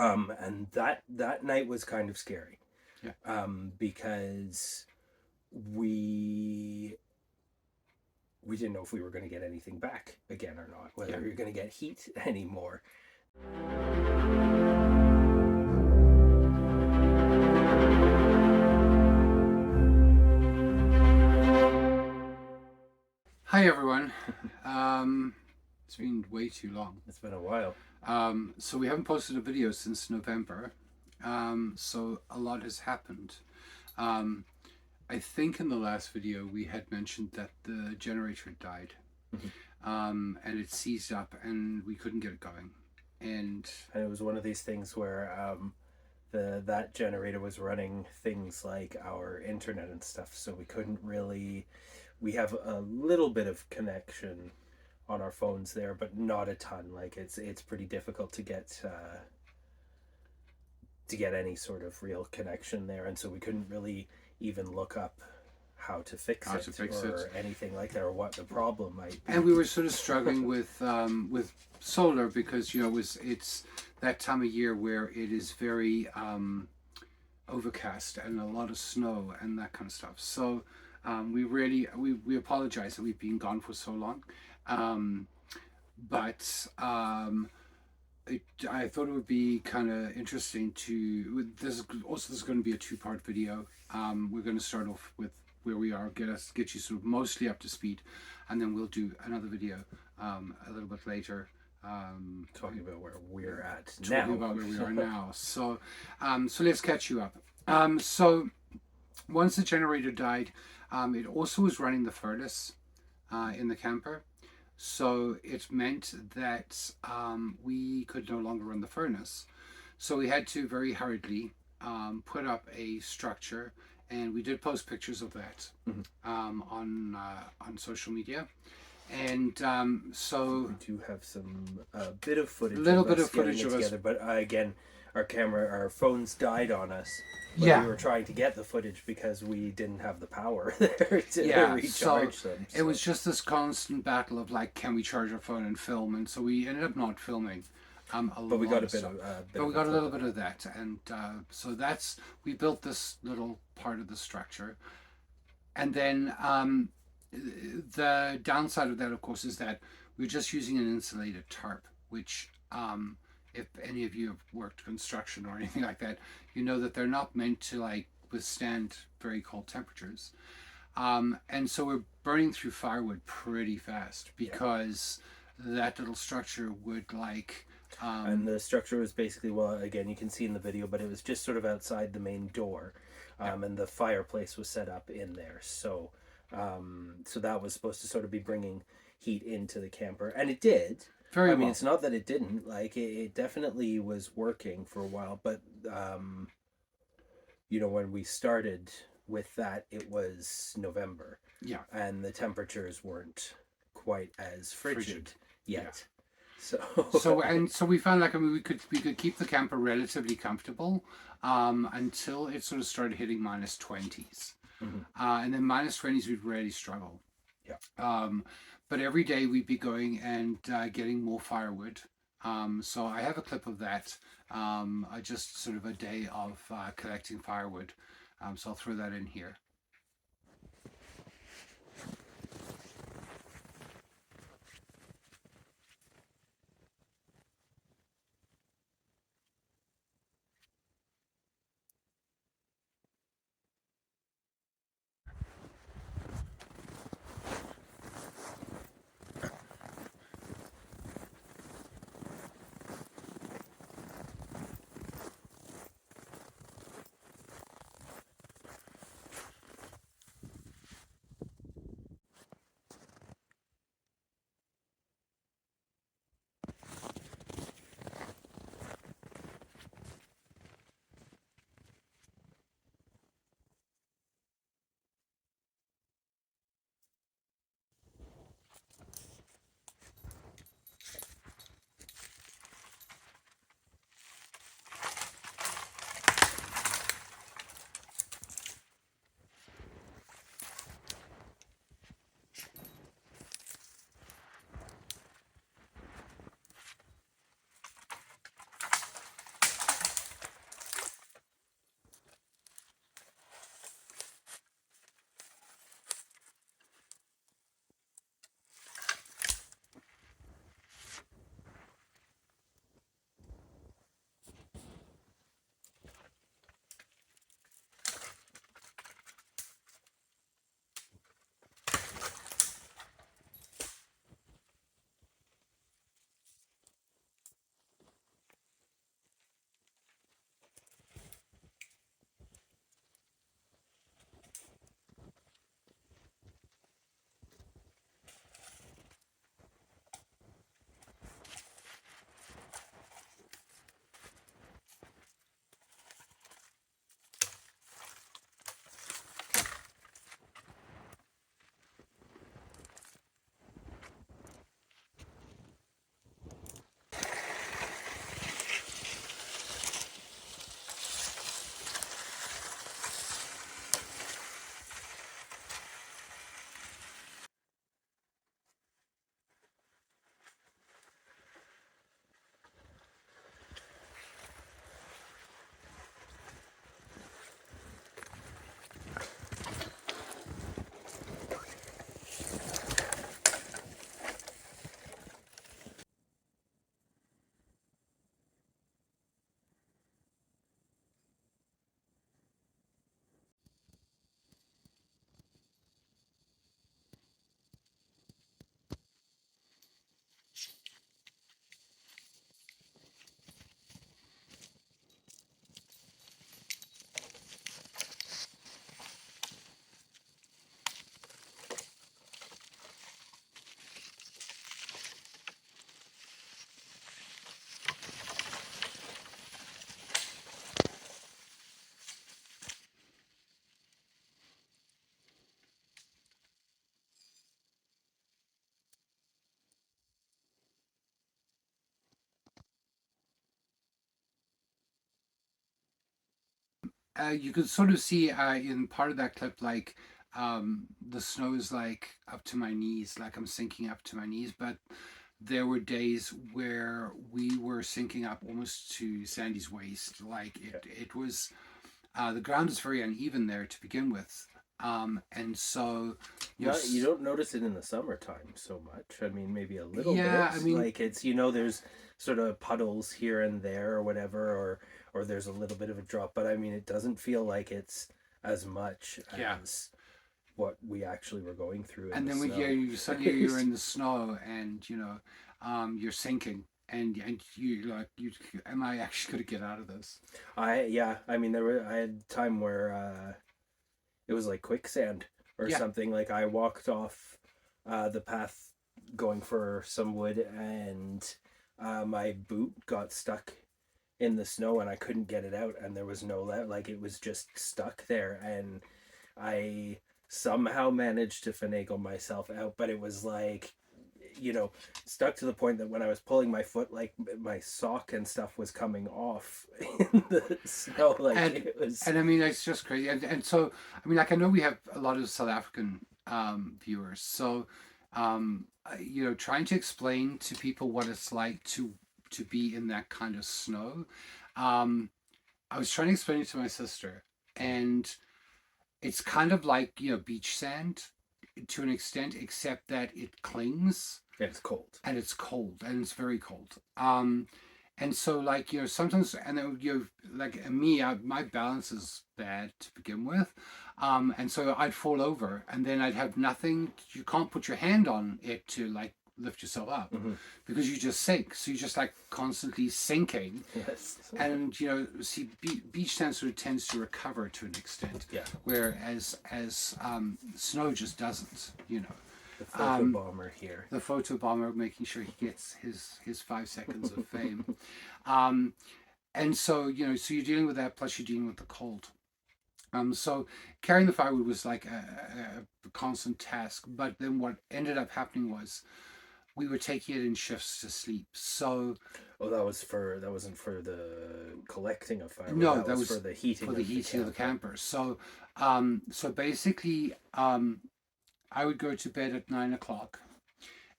And that night was kind of scary. Yeah. Because we didn't know if we were going to get anything back again or not, whether we were going to get heat anymore. Hi everyone. It's been way too long. It's been a while. So we haven't posted a video since November. So a lot has happened. I think in the last video we had mentioned that the generator died. And it seized up and we couldn't get it going. And it was one of these things where that generator was running things like our internet and stuff, so we couldn't really. We have a little bit of connection on our phones there, but not a ton. Like it's pretty difficult to get any sort of real connection there, and so we couldn't really even look up how to fix it anything like that, or what the problem might be. And we were sort of struggling with solar because it's that time of year where it is very overcast and a lot of snow and that kind of stuff. So we apologize that we've been gone for so long, but I thought it would be kind of interesting to. This is going to be a two-part video. We're going to start off with where we are, get you sort of mostly up to speed, and then we'll do another video a little bit later. Talking about where we're at now. Talking about where we are now. So let's catch you up. So once the generator died, it also was running the furnace in the camper. So it meant that we could no longer run the furnace. So we had to very hurriedly put up a structure, and we did post pictures of that on social media. And so we do have some bit of footage, a little bit of footage of together, but again, our phones died on us. We were trying to get the footage because we didn't have the power there to recharge them. It was just this constant battle of like, can we charge our phone and film? And so we ended up not filming. But we got a little bit of that, and so we built this little part of the structure, and then the downside of that, of course, is that we're just using an insulated tarp, which if any of you have worked construction or anything like that, you know that they're not meant to like withstand very cold temperatures, and so we're burning through firewood pretty fast because that little structure would like. And the structure was basically, well, again, you can see in the video, but it was just sort of outside the main door, and the fireplace was set up in there. So that was supposed to sort of be bringing heat into the camper, and it did. I mean, it's not that it didn't. Like, it definitely was working for a while, but when we started with that, it was November. Yeah. And the temperatures weren't quite as frigid yet. Yeah. So we found like, I mean, we could keep the camper relatively comfortable until it sort of started hitting -20s. And then -20s we'd really struggle. Yeah. But every day we'd be going and getting more firewood. So I have a clip of that. Just sort of a day of collecting firewood. So I'll throw that in here. You could sort of see in part of that clip, like the snow is like up to my knees, like I'm sinking up to my knees. But there were days where we were sinking up almost to Sandy's waist. Like it was the ground is very uneven there to begin with, and so Not, you don't notice it in the summertime so much. I mean, maybe a little yeah, I bit. mean, Like it's, you know, there's sort of puddles here and there or whatever, or there's a little bit of a drop. But I mean, it doesn't feel like it's as much yeah. as what we actually were going through in And the then we hear snow. you suddenly you're in the snow, and you're sinking, and you like you am I actually going to get out of this? Yeah, I mean, I had time where it was like quicksand or Yeah, something. Like I walked off the path going for some wood, and my boot got stuck in the snow, and I couldn't get it out, and there was no like it was just stuck there, and I somehow managed to finagle myself out, but it was like, you know, stuck to the point that when I was pulling my foot, like my sock and stuff was coming off in the snow. Like and it was, and I mean it's just crazy, and so I mean like I know we have a lot of South African viewers, so trying to explain to people what it's like to be in that kind of snow. Um, I was trying to explain it to my sister, and it's kind of like beach sand to an extent, except that it clings it's cold. and it's cold and it's very cold. And so like sometimes and then like me, my balance is bad to begin with, and so I'd fall over and then I'd have nothing. You can't put your hand on it to like lift yourself up Hmm. because you just sink. So you're just like constantly sinking. Yes. And see, beach sand sort of tends to recover to an extent, Yeah. whereas as snow just doesn't. The photo bomber here. The photo bomber making sure he gets his 5 seconds of fame. um, and so so you're dealing with that, plus you're dealing with the cold. So carrying the firewood was like a constant task. But then what ended up happening was we were taking it in shifts to sleep. So Oh, that wasn't for the collecting of firewood. no, That that was was for the heating for of the the heating of the camper. camper. So so basically I would go to bed at 9 o'clock,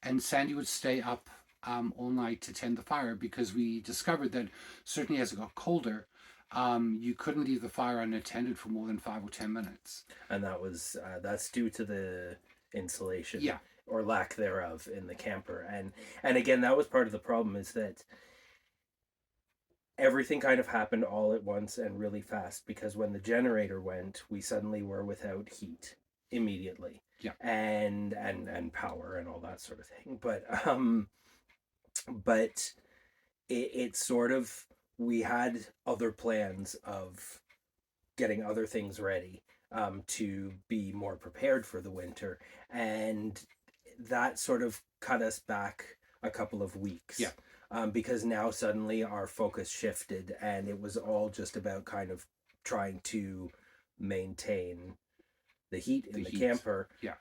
and Sandy would stay up all night to tend the fire, because we discovered that certainly as it got colder, you couldn't leave the fire unattended for more than 5 or 10 minutes. And that's due to the insulation Yeah, or lack thereof in the camper. And again, that was part of the problem, is that everything kind of happened all at once and really fast, because when the generator went, we suddenly were without heat immediately, yeah, and power and all that sort of thing. But it sort of, we had other plans of getting other things ready, to be more prepared for the winter, and that sort of cut us back a couple of weeks. yeah, Because now suddenly our focus shifted, and it was all just about kind of trying to maintain the heat in the the heat. camper, Yeah,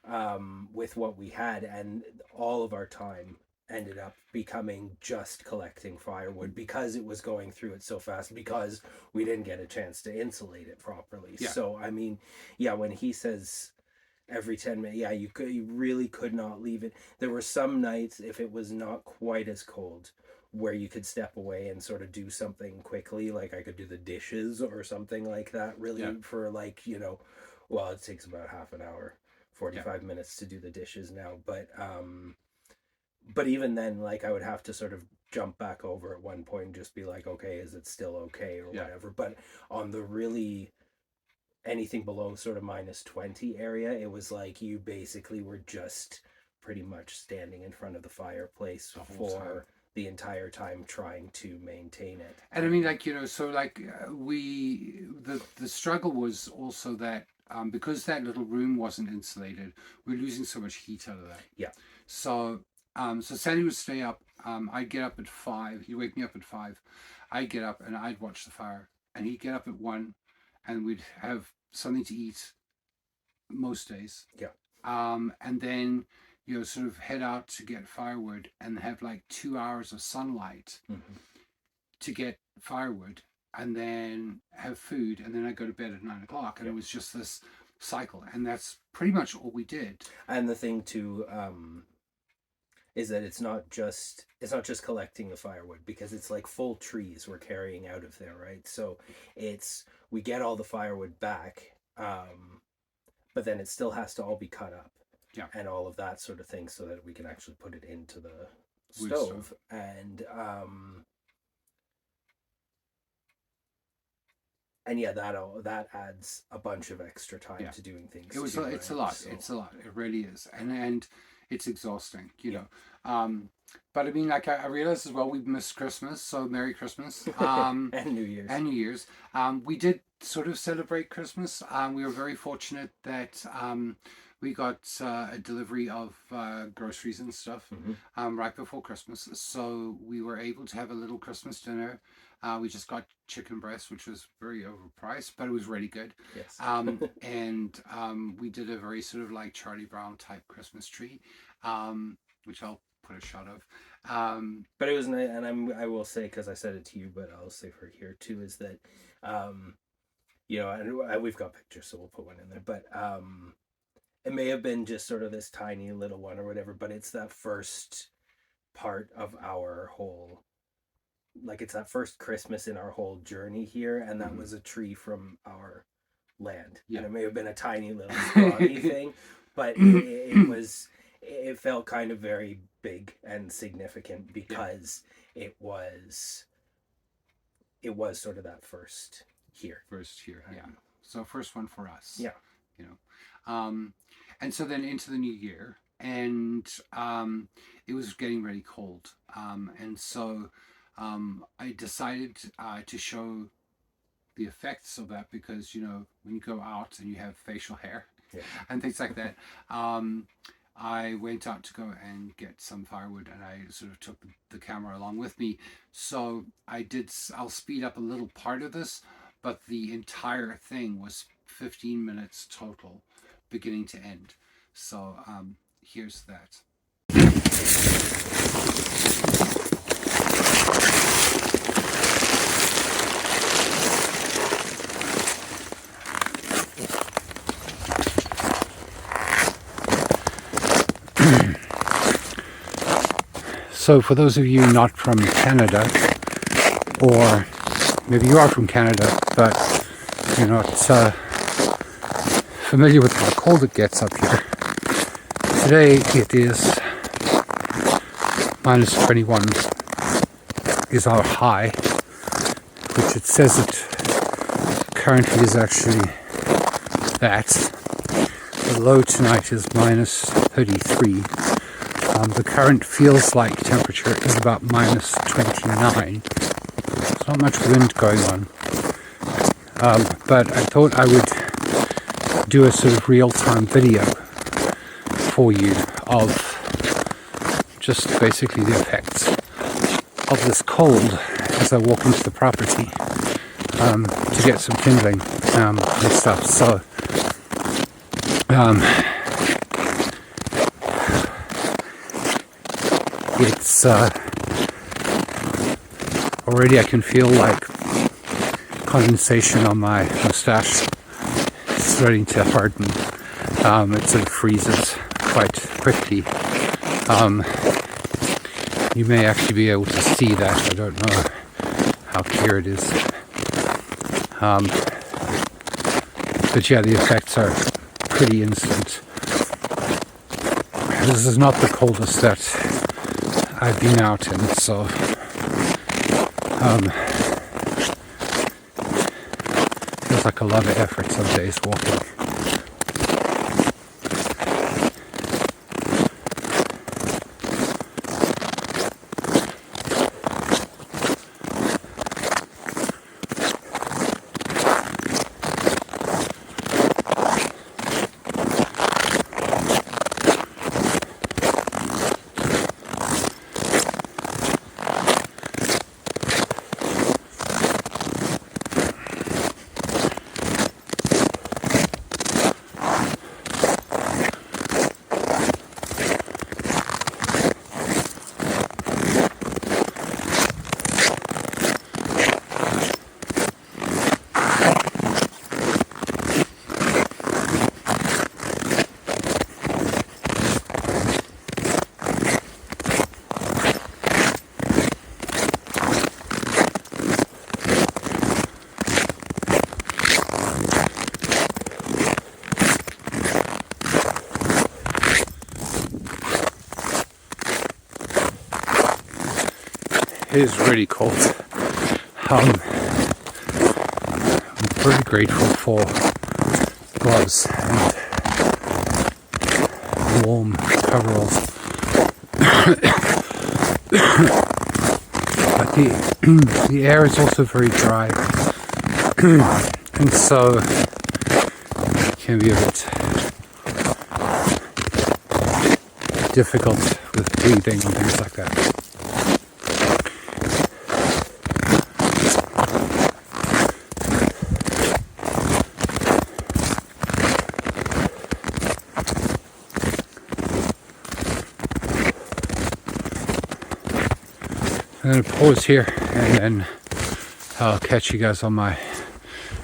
with what we had, and all of our time ended up becoming just collecting firewood, because it was going through it so fast, because we didn't get a chance to insulate it properly. yeah, So I mean, yeah, when he says every 10 minutes, yeah, you really could not leave it. There were some nights, if it was not quite as cold, where you could step away and sort of do something quickly, like I could do the dishes or something like that, really, yeah, for like, well, it takes about half an hour, yeah, 45 minutes to do the dishes now, but even then, like, I would have to sort of jump back over at one point and just be like, okay, is it still okay or yeah. whatever. But on the really, anything below sort of -20 area, it was like you basically were just pretty much standing in front of the fireplace The whole time. for the entire time, trying to maintain it. And I mean, like so like the struggle was also that because that little room wasn't insulated, we're losing so much heat out of that. Yeah. So so Sandy would stay up. I'd get up at 5. He'd wake me up at 5. I'd get up and I'd watch the fire, and he'd get up at 1, and we'd have something to eat most days. Yeah. And then sort of head out to get firewood and have like 2 hours of sunlight Hmm. to get firewood, and then have food, and then I'd go to bed at 9 o'clock, and it was just this cycle, and that's pretty much all we did. And the thing too is that it's not just collecting the firewood, because it's like full trees we're carrying out of there, right? So we get all the firewood back, but then it still has to all be cut up, and all of that sort of thing, so that we can actually put it into the stove. And yeah, that adds a bunch of extra time to doing things. It's a lot. So. It's a lot. It really is, and it's exhausting, you know. But I mean, like I realized as well, we've missed Christmas, so Merry Christmas. And New Year's. And New Year's. We did sort of celebrate Christmas. We were very fortunate that we got a delivery of groceries and stuff right before Christmas, so we were able to have a little Christmas dinner. We just got chicken breast, which was very overpriced, but it was really good. Yes. And we did a very sort of like Charlie Brown type Christmas tree, which I'll put a shot of. But it was nice, and I will say, because I said it to you, but I'll say for here too, is that, you know, and we've got pictures, so we'll put one in there, but it may have been just sort of this tiny little one or whatever, but it's that first part of our whole, like, it's that first Christmas in our whole journey here, and that was a tree from our land. And it may have been a tiny little scrawny thing, but it felt kind of very big and significant, because it was sort of that first here. So first one for us. Yeah. You know. And so then into the new year, and it was getting really cold. And so I decided to show the effects of that, because, you know, when you go out and you have facial hair and things like that, I went out to go and get some firewood, and I sort of took the camera along with me. So I'll speed up a little part of this, but the entire thing was 15 minutes total, beginning to end. So here's that. So for those of you not from Canada, or maybe you are from Canada, but you're not familiar with how cold it gets up here, today it is minus 21 is our high, which it says it currently is actually that. The low tonight is minus 33. The current feels like temperature is about minus 29. There's not much wind going on. But I thought I would do a sort of real-time video for you of just basically the effects of this cold as I walk into the property to get some kindling and stuff. So it's already I can feel like condensation on my mustache starting to harden. It sort of freezes quite quickly. You may actually be able to see that. I don't know how clear it is. But yeah, the effects are pretty instant. This is not the coldest that I've been out in, so feels like a lot of effort some days walking. It is really cold. I'm very grateful for gloves and warm coveralls. But the air is also very dry, and so it can be a bit difficult with breathing and things like that. I'm going to pause here and then I'll catch you guys on my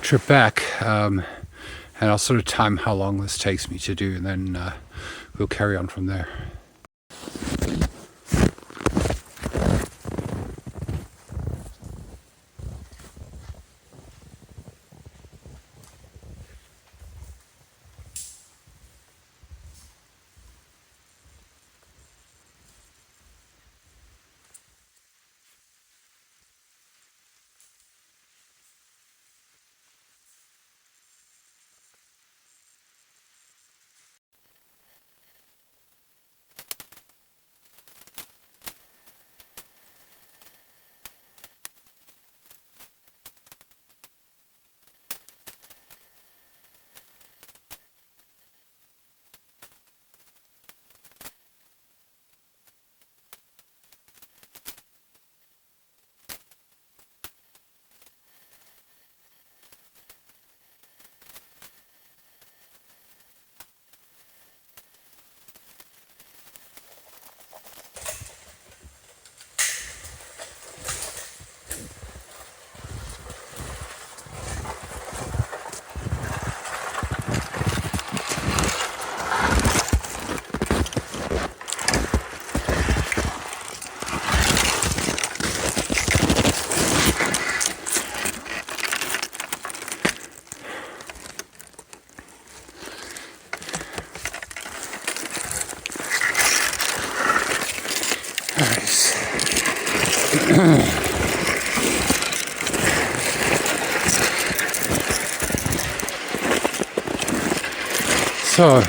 trip back, and I'll sort of time how long this takes me to do, and then we'll carry on from there. So,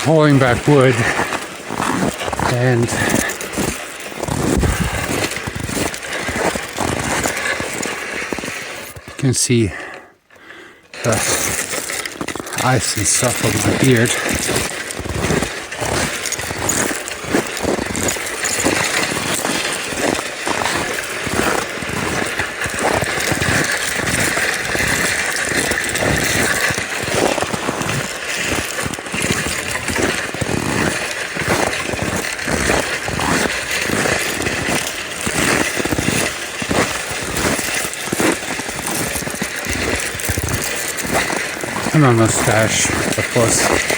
hauling back wood, and you can see the ice and stuff on my beard. And my mustache, of course.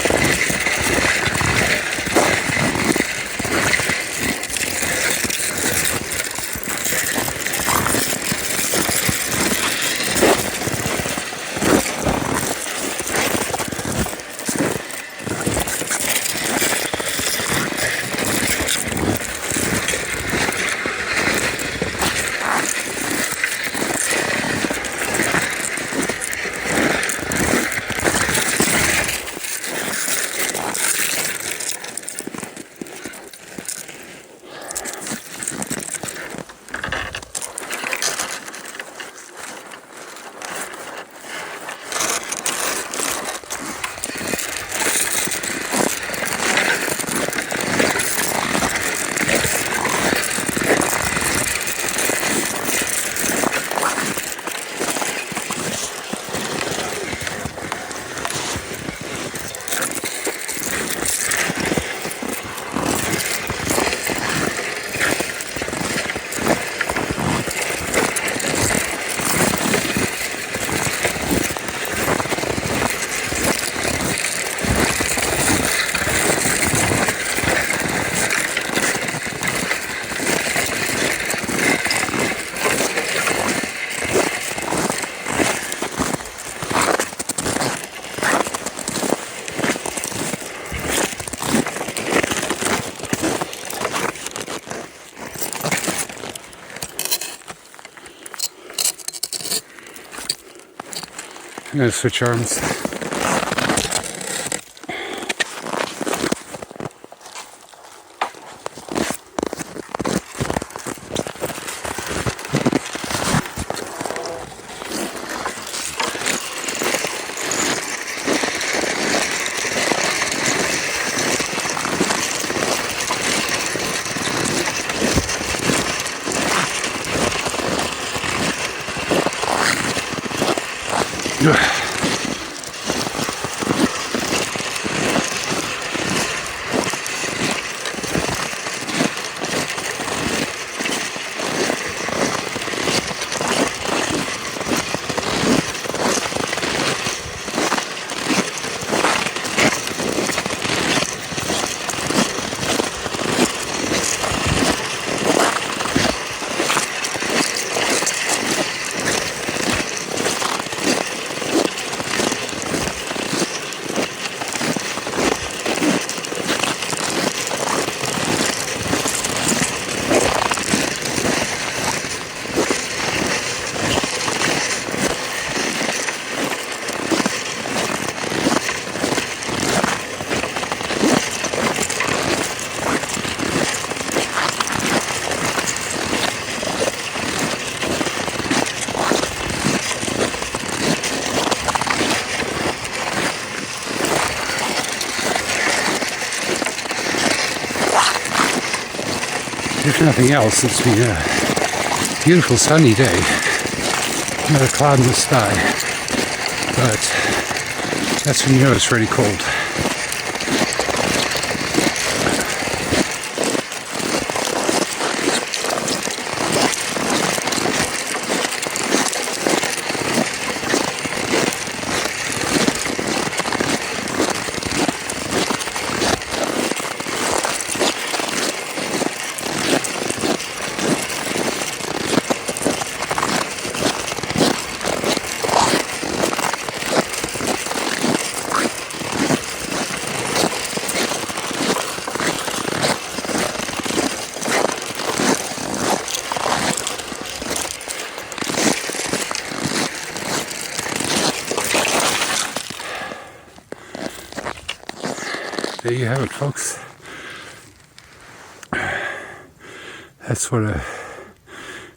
I'm going to switch arms. If nothing else, it's been a beautiful sunny day. Not a cloud in the sky, but that's when you know it's really cold. There you have it, folks. That's what a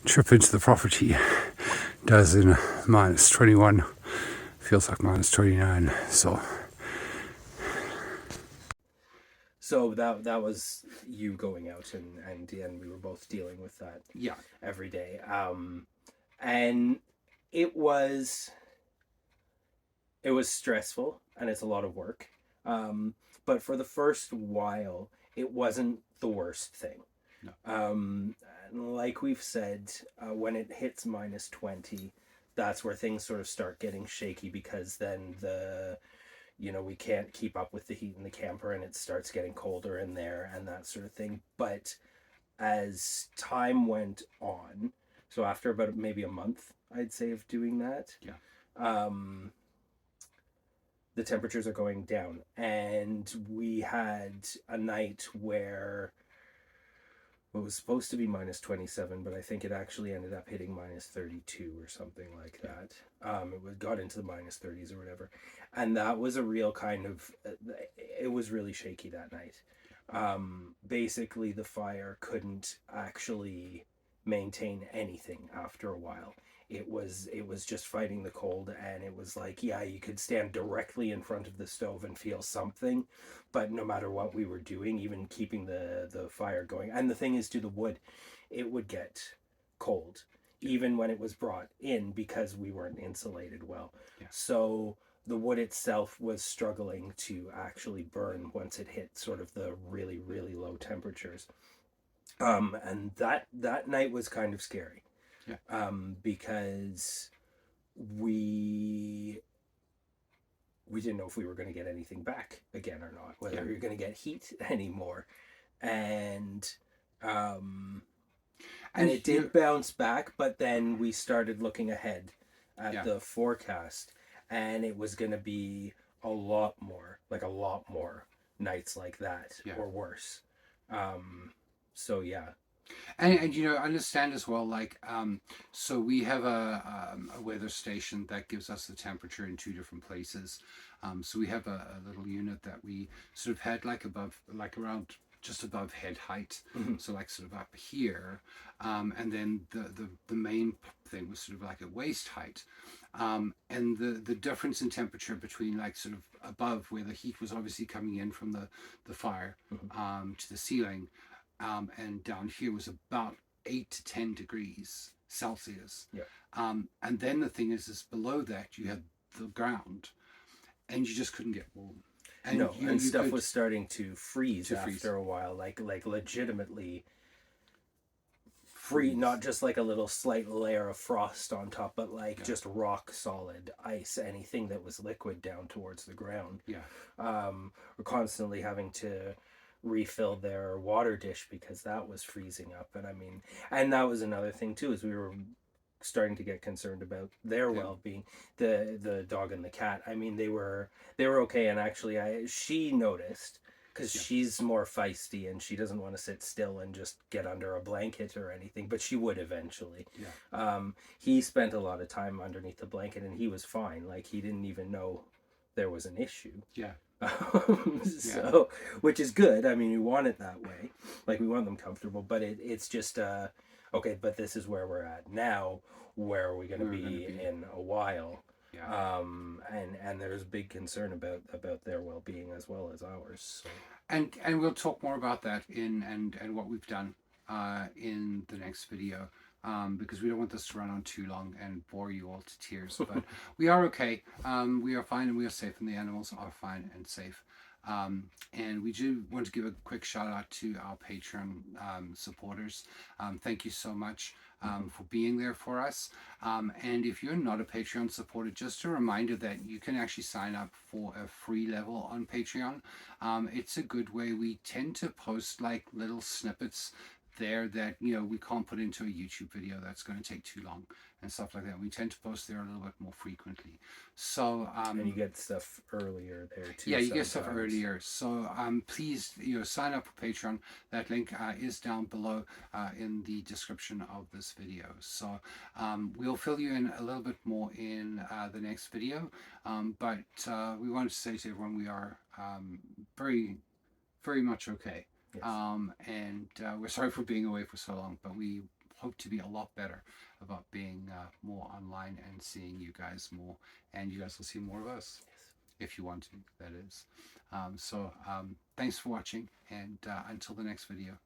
trip into the property does in a minus 21. Feels like minus 29. So that was you going out, and we were both dealing with that yeah, every day. And it was stressful, and it's a lot of work. But for the first while, it wasn't the worst thing. no. Like we've said, when it hits minus 20, that's where things sort of start getting shaky, because then we can't keep up with the heat in the camper, and it starts getting colder in there and that sort of thing. But as time went on, so after about maybe a month, I'd say, of doing that, the temperatures are going down. And we had a night where it was supposed to be minus 27, but I think it actually ended up hitting minus 32 or something like that. It got into the minus 30s or whatever. And that was a real kind of, it was really shaky that night. Basically, the fire couldn't actually maintain anything after a while. It was just fighting the cold, and it was like, yeah, you could stand directly in front of the stove and feel something, but no matter what we were doing, even keeping the fire going. And the thing is, to the wood, it would get cold even when it was brought in, because we weren't insulated well. Yeah. So the wood itself was struggling to actually burn once it hit sort of the really, really low temperatures. And that night was kind of scary. Yeah. Because we didn't know if we were going to get anything back again or not, whether we were going to get heat anymore. And it did bounce back, but then we started looking ahead at the forecast, and it was going to be a lot more nights like that, or worse. So yeah, And you know, understand as well, like, so we have a weather station that gives us the temperature in two different places. So we have a little unit that we sort of had like above, like around just above head height, Mhm. so like sort of up here, and then the main thing was sort of like at waist height, and the difference in temperature between like sort of above where the heat was obviously coming in from the fire, Mhm. to the ceiling, and down here was about 8 to 10 degrees Celsius. Yeah. And then the thing is below that you had the ground, and you just couldn't get warm. And No, and you stuff could was starting to freeze to freeze, after a while, like legitimately free, freeze. not just like a little slight layer of frost on top, but like Yeah, just rock solid ice, anything that was liquid down towards the ground. yeah, We're constantly having to refill their water dish because that was freezing up. And I mean, and that was another thing too, is we were starting to get concerned about their yeah, well-being, the dog and the cat. I mean, they were okay, and actually she noticed, because yeah, she's more feisty and she doesn't want to sit still and just get under a blanket or anything, but she would eventually. yeah, He spent a lot of time underneath the blanket and he was fine, like he didn't even know there was an issue. yeah, yeah, So, which is good. I mean, we want it that way, like we want them comfortable, but it's just okay, but this is where we're at now. Where are we going to we were going to be be. in a while? Yeah. And there's big concern about their well-being as well as ours. So. And we'll talk more about that in and what we've done in the next video, because we don't want this to run on too long and bore you all to tears. But we are okay. We are fine and we are safe, and the animals are fine and safe. And we do want to give a quick shout out to our Patreon supporters. Thank you so much for being there for us. And if you're not a Patreon supporter, just a reminder that you can actually sign up for a free level on Patreon. It's a good way. We tend to post like little snippets there that, you know, we can't put into a YouTube video. That's going to take too long and stuff like that. We tend to post there a little bit more frequently. So And you get stuff earlier there too. yeah, you get stuff sometimes. earlier. So please, you know, sign up for Patreon. That link is down below in the description of this video. So we'll fill you in a little bit more in the next video. But we wanted to say to everyone we are very, very much okay. Yes. And we're sorry for being away for so long, but we hope to be a lot better about being more online and seeing you guys more. And you guys will see more of us if you want to, that is. Thanks for watching, and until the next video.